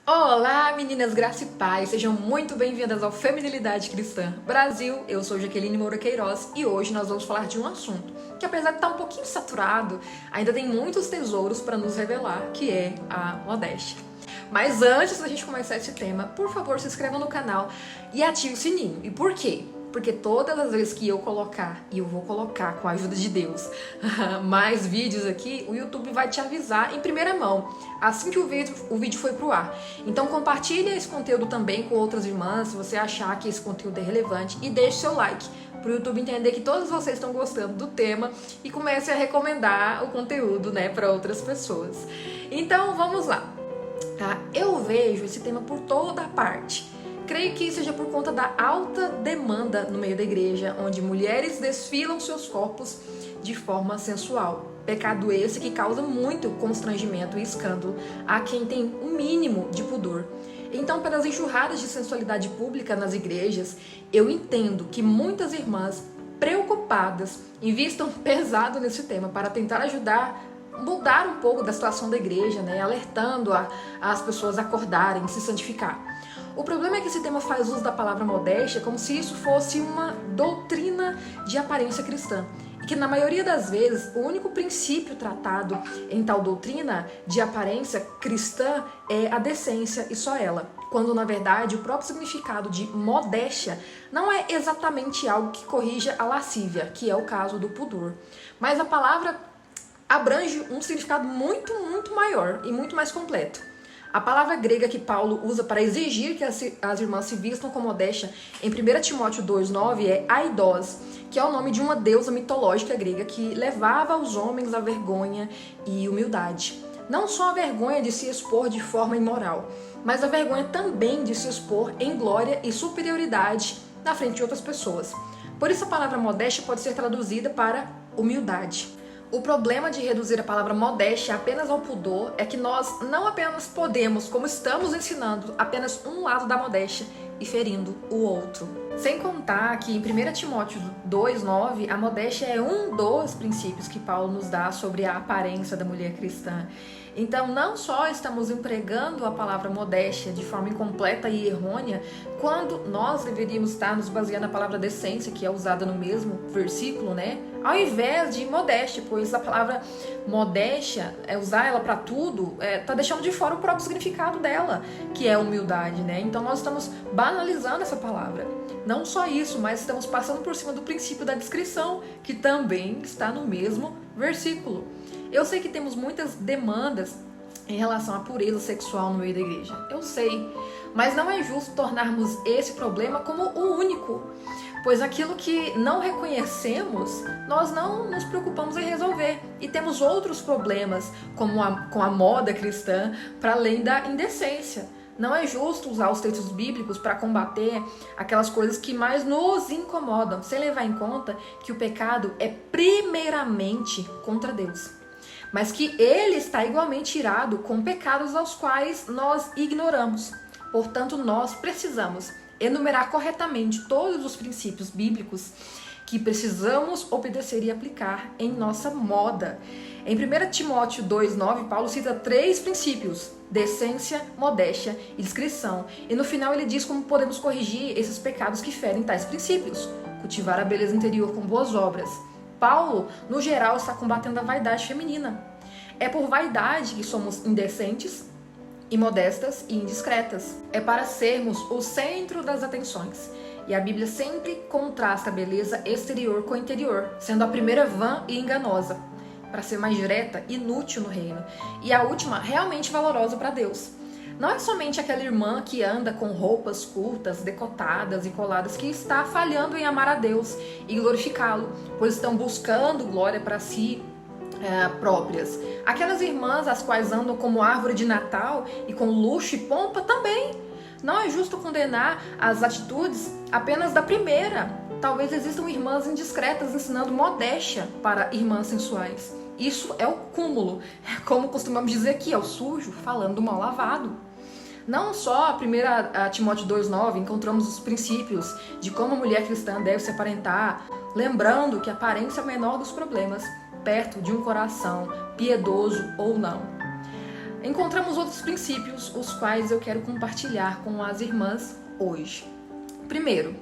Olá, meninas graça e paz, sejam muito bem-vindas ao Feminilidade Cristã Brasil. Eu sou Jaqueline Moura Queiroz e hoje nós vamos falar de um assunto que, apesar de estar um pouquinho saturado, ainda tem muitos tesouros para nos revelar, que é a modéstia. Mas antes da gente começar esse tema, por favor, se inscreva no canal e ative o sininho. E por quê? Porque todas as vezes que eu colocar, e eu vou colocar com a ajuda de Deus, mais vídeos aqui, o YouTube vai te avisar em primeira mão, assim que o vídeo foi pro ar. Então compartilhe esse conteúdo também com outras irmãs, se você achar que esse conteúdo é relevante, e deixe seu like, para o YouTube entender que todos vocês estão gostando do tema e comece a recomendar o conteúdo, né, para outras pessoas. Então vamos lá. Eu vejo esse tema por toda parte. Creio que seja por conta da alta demanda no meio da igreja, onde mulheres desfilam seus corpos de forma sensual. Pecado esse que causa muito constrangimento e escândalo a quem tem um mínimo de pudor. Então, pelas enxurradas de sensualidade pública nas igrejas, eu entendo que muitas irmãs preocupadas investam pesado nesse tema para tentar ajudar mudar um pouco da situação da igreja, né? Alertando as pessoas a acordarem, se santificar. O problema é que esse tema faz uso da palavra modéstia como se isso fosse uma doutrina de aparência cristã. E que na maioria das vezes o único princípio tratado em tal doutrina de aparência cristã é a decência e só ela. Quando na verdade o próprio significado de modéstia não é exatamente algo que corrija a lascívia, que é o caso do pudor. Mas a palavra abrange um significado muito maior e muito mais completo. A palavra grega que Paulo usa para exigir que as irmãs se vistam com modéstia em 1 Timóteo 2,9 é aidós, que é o nome de uma deusa mitológica grega que levava os homens à vergonha e humildade. Não só a vergonha de se expor de forma imoral, mas a vergonha também de se expor em glória e superioridade na frente de outras pessoas. Por isso a palavra modéstia pode ser traduzida para humildade. O problema de reduzir a palavra modéstia apenas ao pudor é que nós não apenas podemos, como estamos ensinando, apenas um lado da modéstia e ferindo o outro. Sem contar que em 1 Timóteo 2,9, a modéstia é um dos princípios que Paulo nos dá sobre a aparência da mulher cristã. Então, não só estamos empregando a palavra modéstia de forma incompleta e errônea, quando nós deveríamos estar nos baseando na palavra decência, que é usada no mesmo versículo, né? Ao invés de modéstia, pois a palavra modéstia, usar ela para tudo, tá deixando de fora o próprio significado dela, que é humildade, né? Então, nós estamos banalizando essa palavra. Não só isso, mas estamos passando por cima do princípio da descrição, que também está no mesmo versículo. Eu sei que temos muitas demandas em relação à pureza sexual no meio da igreja. Eu sei, mas não é justo tornarmos esse problema como o único, pois aquilo que não reconhecemos, nós não nos preocupamos em resolver. E temos outros problemas, como com a moda cristã, para além da indecência. Não é justo usar os textos bíblicos para combater aquelas coisas que mais nos incomodam, sem levar em conta que o pecado é primeiramente contra Deus, mas que ele está igualmente irado com pecados aos quais nós ignoramos. Portanto, nós precisamos enumerar corretamente todos os princípios bíblicos que precisamos obedecer e aplicar em nossa moda. Em 1 Timóteo 2,9, Paulo cita 3 princípios: decência, modéstia e discrição. E no final ele diz como podemos corrigir esses pecados que ferem tais princípios. Cultivar a beleza interior com boas obras. Paulo, no geral, está combatendo a vaidade feminina. É por vaidade que somos indecentes, imodestas e indiscretas. É para sermos o centro das atenções. E a Bíblia sempre contrasta a beleza exterior com a interior, sendo a primeira vã e enganosa, para ser mais direta, inútil no reino, e a última realmente valorosa para Deus. Não é somente aquela irmã que anda com roupas curtas, decotadas e coladas que está falhando em amar a Deus e glorificá-lo, pois estão buscando glória para si próprias. Aquelas irmãs as quais andam como árvore de Natal e com luxo e pompa também. Não é justo condenar as atitudes apenas da primeira. Talvez existam irmãs indiscretas ensinando modéstia para irmãs sensuais. Isso é o cúmulo, como costumamos dizer aqui, é o sujo falando do mal lavado. Não só a 1 Timóteo 2,9 encontramos os princípios de como a mulher cristã deve se aparentar, lembrando que a aparência é o menor dos problemas, perto de um coração piedoso ou não. encontramos outros princípios, os quais eu quero compartilhar com as irmãs hoje. Primeiro,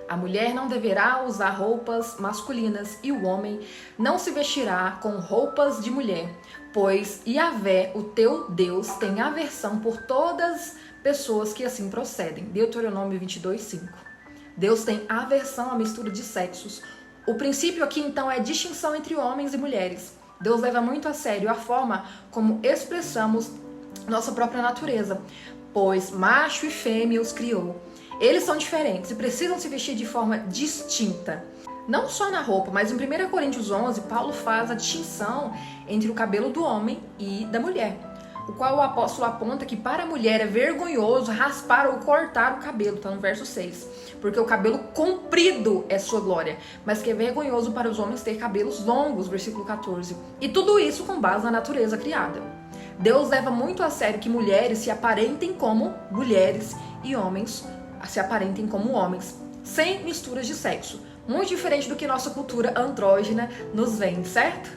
a mulher não deverá usar roupas masculinas e o homem não se vestirá com roupas de mulher, pois Yahvé, o teu Deus, tem aversão por todas pessoas que assim procedem. Deuteronômio 22:5. Deus tem aversão à mistura de sexos. O princípio aqui então é a distinção entre homens e mulheres. Deus leva muito a sério a forma como expressamos nossa própria natureza, pois macho e fêmea os criou. Eles são diferentes e precisam se vestir de forma distinta. Não só na roupa, mas em 1 Coríntios 11, Paulo faz a distinção entre o cabelo do homem e da mulher, o qual o apóstolo aponta que para a mulher é vergonhoso raspar ou cortar o cabelo, está no verso 6, porque o cabelo comprido é sua glória, mas que é vergonhoso para os homens ter cabelos longos, versículo 14. E tudo isso com base na natureza criada. Deus leva muito a sério que mulheres se aparentem como mulheres e homens se aparentem como homens, sem misturas de sexo. Muito diferente do que nossa cultura andrógena nos vende, certo?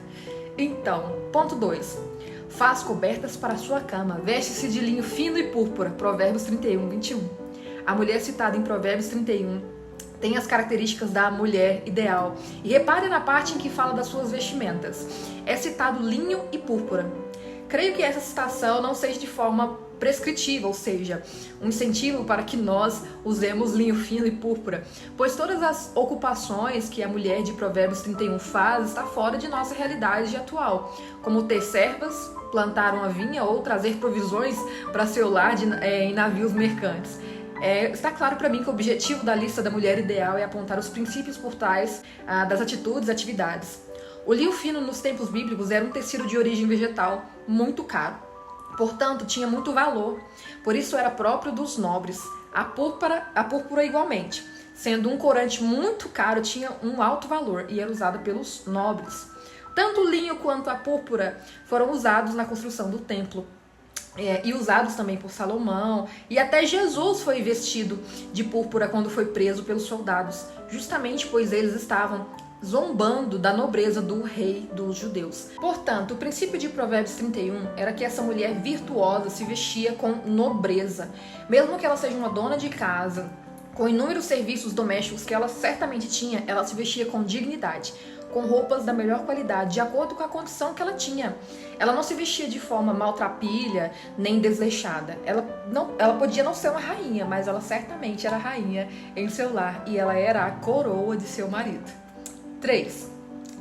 Então, ponto 2. Faz cobertas para a sua cama, veste-se de linho fino e púrpura, Provérbios 31:21. A mulher citada em Provérbios 31 tem as características da mulher ideal. E repare na parte em que fala das suas vestimentas. É citado linho e púrpura. Creio que essa citação não seja de forma prescritiva, ou seja, um incentivo para que nós usemos linho fino e púrpura, pois todas as ocupações que a mulher de Provérbios 31 faz está fora de nossa realidade atual, como ter servas, plantar uma vinha ou trazer provisões para seu lar em navios mercantes. Está claro para mim que o objetivo da lista da mulher ideal é apontar os princípios por trás das atitudes e atividades. O linho fino nos tempos bíblicos era um tecido de origem vegetal muito caro. Portanto, tinha muito valor, por isso era próprio dos nobres. A púrpura igualmente, sendo um corante muito caro, tinha um alto valor e era usada pelos nobres. Tanto o linho quanto a púrpura foram usados na construção do templo e usados também por Salomão, e até Jesus foi vestido de púrpura quando foi preso pelos soldados, justamente pois eles estavam zombando da nobreza do rei dos judeus. Portanto, o princípio de Provérbios 31 era que essa mulher virtuosa se vestia com nobreza. Mesmo que ela seja uma dona de casa, com inúmeros serviços domésticos que ela certamente tinha, ela se vestia com dignidade, com roupas da melhor qualidade, de acordo com a condição que ela tinha. Ela não se vestia de forma maltrapilha, nem desleixada. Ela podia não ser uma rainha, mas ela certamente era rainha em seu lar, e ela era a coroa de seu marido. 3.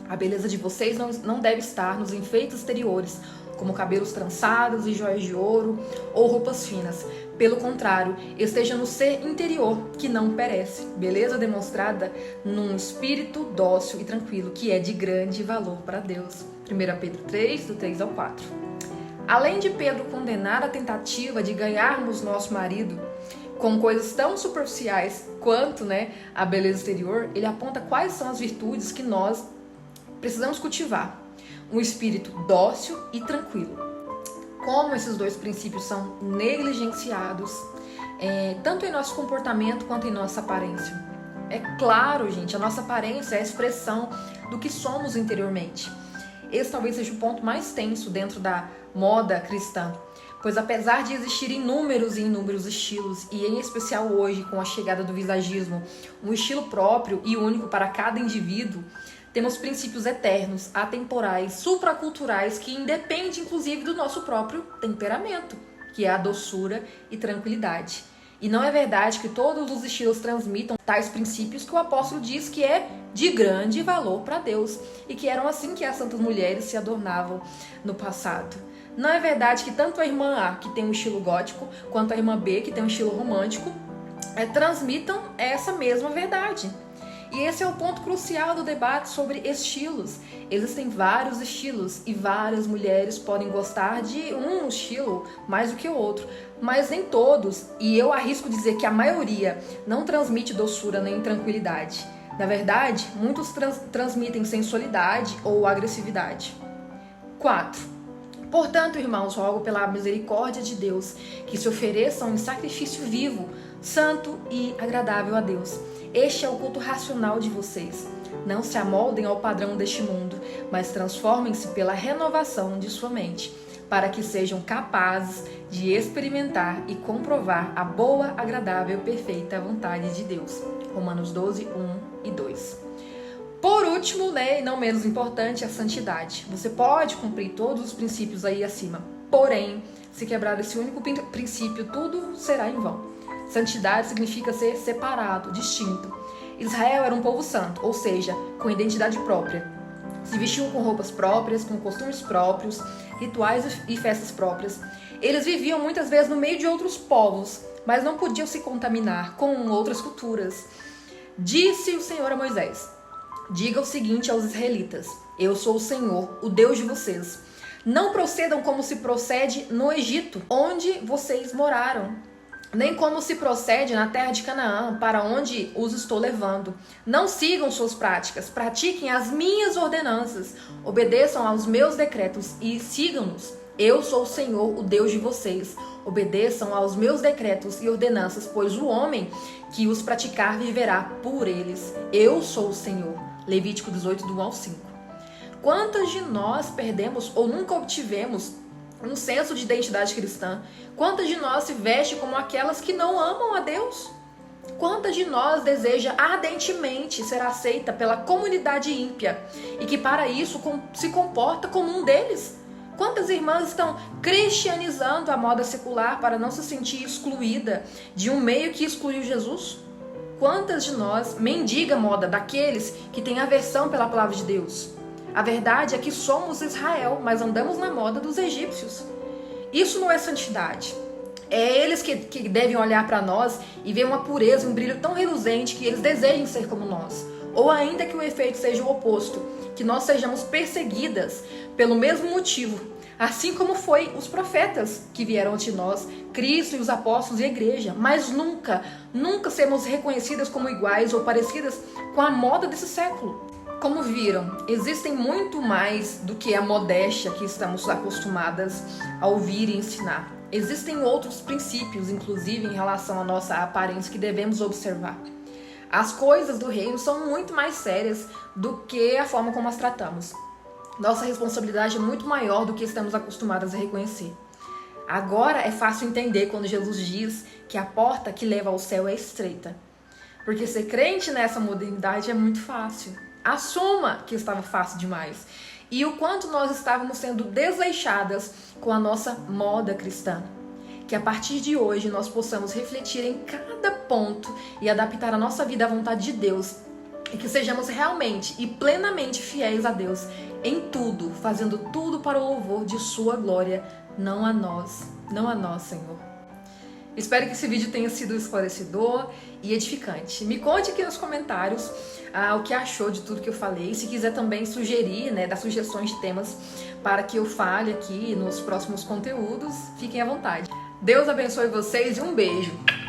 A beleza de vocês não deve estar nos enfeites exteriores, como cabelos trançados e joias de ouro ou roupas finas. Pelo contrário, esteja no ser interior, que não perece. Beleza demonstrada num espírito dócil e tranquilo, que é de grande valor para Deus. 1 Pedro 3, do 3 ao 4. Além de Pedro condenar a tentativa de ganharmos nosso marido com coisas tão superficiais quanto a beleza exterior, ele aponta quais são as virtudes que nós precisamos cultivar. Um espírito dócil e tranquilo. Como esses dois princípios são negligenciados, tanto em nosso comportamento quanto em nossa aparência. É claro, gente, a nossa aparência é a expressão do que somos interiormente. Esse talvez seja o ponto mais tenso dentro da moda cristã. Pois apesar de existirem inúmeros e inúmeros estilos, e em especial hoje com a chegada do visagismo, um estilo próprio e único para cada indivíduo, temos princípios eternos, atemporais, supraculturais que independem inclusive do nosso próprio temperamento, que é a doçura e tranquilidade. E não é verdade que todos os estilos transmitam tais princípios que o apóstolo diz que é de grande valor para Deus, e que eram assim que as santas mulheres se adornavam no passado. Não é verdade que tanto a irmã A, que tem um estilo gótico, quanto a irmã B, que tem um estilo romântico, transmitam essa mesma verdade. E esse é o ponto crucial do debate sobre estilos. Existem vários estilos e várias mulheres podem gostar de um estilo mais do que o outro, mas nem todos, e eu arrisco dizer que a maioria, não transmite doçura nem tranquilidade. Na verdade, muitos transmitem sensualidade ou agressividade. 4. Portanto, irmãos, rogo pela misericórdia de Deus que se ofereçam em sacrifício vivo, santo e agradável a Deus. Este é o culto racional de vocês. Não se amoldem ao padrão deste mundo, mas transformem-se pela renovação de sua mente, para que sejam capazes de experimentar e comprovar a boa, agradável e perfeita vontade de Deus. Romanos 12, 1 e 2. Por último, e não menos importante, a santidade. Você pode cumprir todos os princípios aí acima, porém, se quebrar esse único princípio, tudo será em vão. Santidade significa ser separado, distinto. Israel era um povo santo, ou seja, com identidade própria. Se vestiam com roupas próprias, com costumes próprios, rituais e festas próprias. Eles viviam muitas vezes no meio de outros povos, mas não podiam se contaminar com outras culturas. Disse o Senhor a Moisés: diga o seguinte aos israelitas: eu sou o Senhor, o Deus de vocês. Não procedam como se procede no Egito, onde vocês moraram, nem como se procede na terra de Canaã, para onde os estou levando. Não sigam suas práticas, pratiquem as minhas ordenanças, obedeçam aos meus decretos e sigam-nos. Eu sou o Senhor, o Deus de vocês. Obedeçam aos meus decretos e ordenanças, pois o homem que os praticar viverá por eles. Eu sou o Senhor. Levítico 18, do 1 ao 5. Quantas de nós perdemos ou nunca obtivemos um senso de identidade cristã? Quantas de nós se vestem como aquelas que não amam a Deus? Quantas de nós deseja ardentemente ser aceita pela comunidade ímpia e que para isso se comporta como um deles? Quantas irmãs estão cristianizando a moda secular para não se sentir excluída de um meio que excluiu Jesus? Quantas de nós mendiga a moda daqueles que têm aversão pela palavra de Deus? A verdade é que somos Israel, mas andamos na moda dos egípcios. Isso não é santidade. É eles que devem olhar para nós e ver uma pureza, um brilho tão reluzente que eles desejem ser como nós. Ou ainda que o efeito seja o oposto, que nós sejamos perseguidas pelo mesmo motivo, assim como foi os profetas que vieram ante nós, Cristo e os apóstolos e a igreja, mas nunca sermos reconhecidas como iguais ou parecidas com a moda desse século. Como viram, existem muito mais do que a modéstia que estamos acostumadas a ouvir e ensinar. Existem outros princípios, inclusive em relação à nossa aparência, que devemos observar. As coisas do reino são muito mais sérias do que a forma como as tratamos. Nossa responsabilidade é muito maior do que estamos acostumadas a reconhecer. Agora é fácil entender quando Jesus diz que a porta que leva ao céu é estreita. Porque ser crente nessa modernidade é muito fácil. Assuma que estava fácil demais. E o quanto nós estávamos sendo desleixadas com a nossa moda cristã. Que a partir de hoje nós possamos refletir em cada ponto e adaptar a nossa vida à vontade de Deus. E que sejamos realmente e plenamente fiéis a Deus em tudo, fazendo tudo para o louvor de sua glória, não a nós, Senhor. Espero que esse vídeo tenha sido esclarecedor e edificante. Me conte aqui nos comentários o que achou de tudo que eu falei. Se quiser também sugerir, dar sugestões de temas para que eu fale aqui nos próximos conteúdos, fiquem à vontade. Deus abençoe vocês e um beijo!